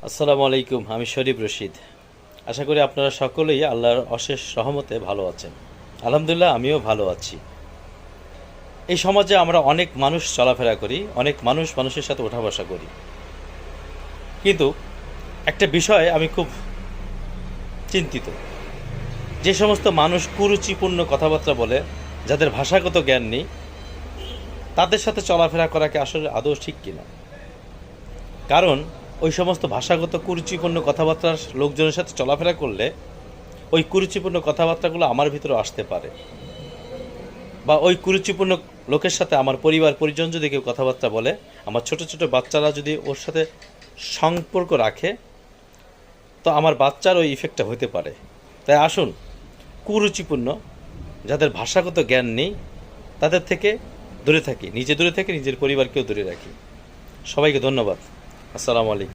আসসালামু আলাইকুম। আমি শরীফ রশিদ। আশা করি আপনারা সকলেই আল্লাহর অশেষ রহমতে ভালো আছেন। আলহামদুলিল্লাহ আমিও ভালো আছি। এই সমাজে আমরা অনেক মানুষ চলাফেরা করি, অনেক মানুষ মানুষের সাথে ওঠা বসা করি, কিন্তু একটা বিষয়ে আমি খুব চিন্তিত। যে সমস্ত মানুষ কুরুচিপূর্ণ কথাবার্তা বলে, যাদের ভাষাগত জ্ঞান নেই, তাদের সাথে চলাফেরা করাকে আসলে আদৌ ঠিক কিনা। কারণ ওই সমস্ত ভাষাগত কুরুচিপূর্ণ কথাবার্তার লোকজনের সাথে চলাফেরা করলে ওই কুরুচিপূর্ণ কথাবার্তাগুলো আমার ভিতরে আসতে পারে, বা ওই কুরুচিপূর্ণ লোকের সাথে আমার পরিবার পরিজন যদি কেউ কথাবার্তা বলে, আমার ছোট ছোট বাচ্চারা যদি ওর সাথে সম্পর্ক রাখে, তো আমার বাচ্চার ওই ইফেক্টটা হতে পারে। তাই আসুন, কুরুচিপূর্ণ, যাদের ভাষাগত জ্ঞান নেই, তাদের থেকে দূরে থাকি, নিজে দূরে থেকে নিজের পরিবারকেও দূরে রাখি। সবাইকে ধন্যবাদ। আসসালামু আলাইকুম।